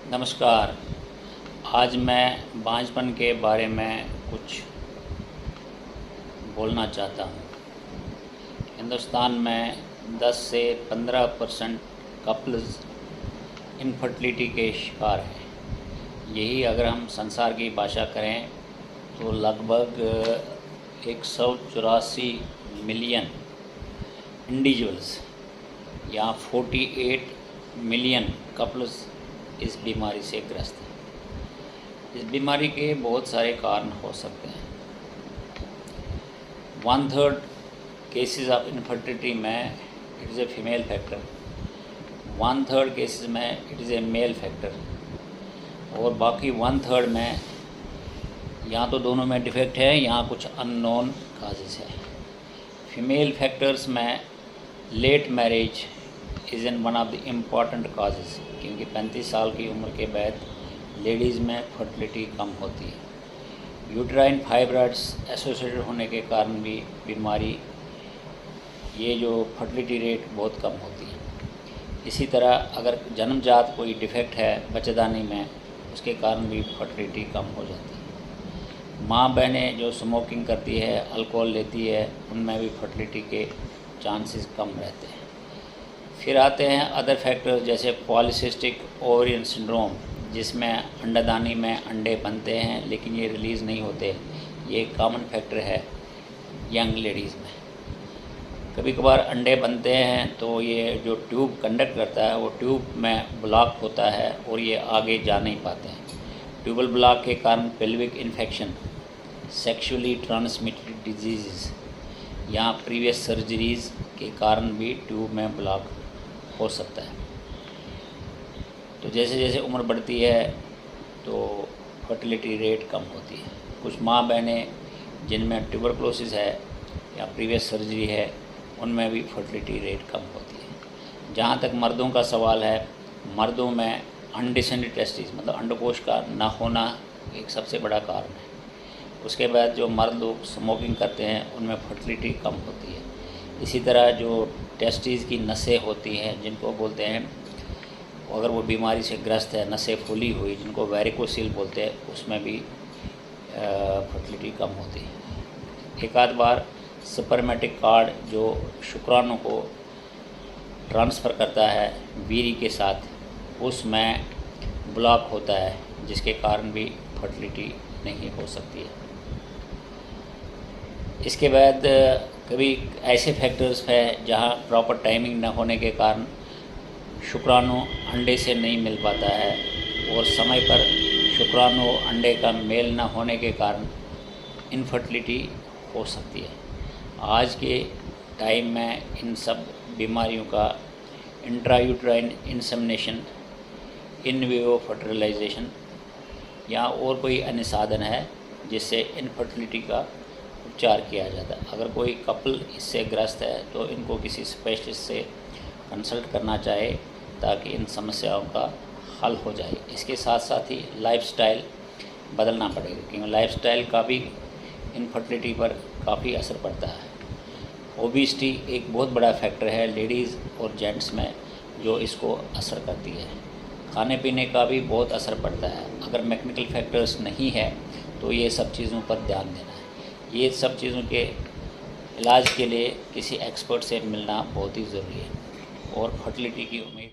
नमस्कार। आज मैं बांझपन के बारे में कुछ बोलना चाहता हूँ। हिंदुस्तान में 10 से 15% कपल्स इनफर्टिलिटी के शिकार हैं। यही अगर हम संसार की भाषा करें तो लगभग 184 मिलियन इंडिविजुअल्स या 48 मिलियन कपल्स इस बीमारी से ग्रस्त हैं। इस बीमारी के बहुत सारे कारण हो सकते हैं। 1/3 केसेस ऑफ इनफर्टिलिटी में it is a female factor, 1/3 cases में it is a male factor और बाकी 1/3 में यहाँ तो दोनों में डिफेक्ट है, यहाँ कुछ अननोन काजेज़ है। फीमेल फैक्टर्स में late marriage is in one of the important causes, क्योंकि 35 साल की उम्र के बाद लेडीज़ में फर्टिलिटी कम होती है। यूट्राइन फाइब्रॉइड्स एसोसिएटेड होने के कारण भी बीमारी ये जो फर्टिलिटी रेट बहुत कम होती है। इसी तरह अगर जन्मजात कोई डिफेक्ट है बच्चेदानी में, उसके कारण भी फर्टिलिटी कम हो जाती है। माँ बहनें जो स्मोकिंग करती है, अल्कोहल लेती है, उनमें भी फर्टिलिटी के चांसेस कम रहते हैं। फिर आते हैं अदर फैक्टर्स जैसे पॉलीसिस्टिक ओवरियन सिंड्रोम, जिसमें अंडादानी में अंडे बनते हैं लेकिन ये रिलीज़ नहीं होते। ये एक कॉमन फैक्टर है यंग लेडीज़ में। कभी कभार अंडे बनते हैं तो ये जो ट्यूब कंडक्ट करता है वो ट्यूब में ब्लॉक होता है और ये आगे जा नहीं पाते हैं। ट्यूबल ब्लॉक के कारण pelvic infection, sexually transmitted disease या प्रीवियस सर्जरीज़ के कारण भी ट्यूब में ब्लॉक हो सकता है। तो जैसे जैसे उम्र बढ़ती है तो फर्टिलिटी रेट कम होती है। कुछ माँ बहनें जिनमें ट्यूबरक्लोसिस है या प्रीवियस सर्जरी है, उनमें भी फर्टिलिटी रेट कम होती है। जहाँ तक मर्दों का सवाल है, मर्दों में अनडिसेंडेड टेस्टिस मतलब अंडकोश का ना होना एक सबसे बड़ा कारण है। उसके बाद जो मर्द लोग स्मोकिंग करते हैं उनमें फर्टिलिटी कम होती है। इसी तरह जो टेस्टिस की नसें होती हैं, जिनको बोलते हैं, अगर वो बीमारी से ग्रस्त है, नसें फूली हुई, जिनको वेरिकोसिल बोलते हैं, उसमें भी फर्टिलिटी कम होती है। एक आध बार स्पर्मेटिक कार्ड जो शुक्राणु को ट्रांसफ़र करता है वीर्य के साथ, उसमें ब्लॉक होता है, जिसके कारण भी फर्टिलिटी नहीं हो सकती है। इसके बाद कभी ऐसे फैक्टर्स हैं जहां प्रॉपर टाइमिंग न होने के कारण शुक्राणु अंडे से नहीं मिल पाता है और समय पर शुक्राणु अंडे का मेल न होने के कारण इनफर्टिलिटी हो सकती है। आज के टाइम में इन सब बीमारियों का intrauterine insemination, in vivo fertilization या और कोई अन्य साधन है जिससे इनफर्टिलिटी का उपचार किया जाता है। अगर कोई कपल इससे ग्रस्त है तो इनको किसी स्पेशलिस्ट से कंसल्ट करना चाहिए ताकि इन समस्याओं का हल हो जाए। इसके साथ साथ ही लाइफस्टाइल बदलना पड़ेगा, क्योंकि लाइफस्टाइल का भी इनफर्टिलिटी पर काफ़ी असर पड़ता है। ओबेसिटी एक बहुत बड़ा फैक्टर है लेडीज़ और जेंट्स में जो इसको असर करती है। खाने पीने का भी बहुत असर पड़ता है। अगर मैकेनिकल फैक्टर्स नहीं है तो ये सब चीज़ों पर ध्यान देना है। ये सब चीज़ों के इलाज के लिए किसी एक्सपर्ट से मिलना बहुत ही ज़रूरी है और फर्टिलिटी की उम्मीद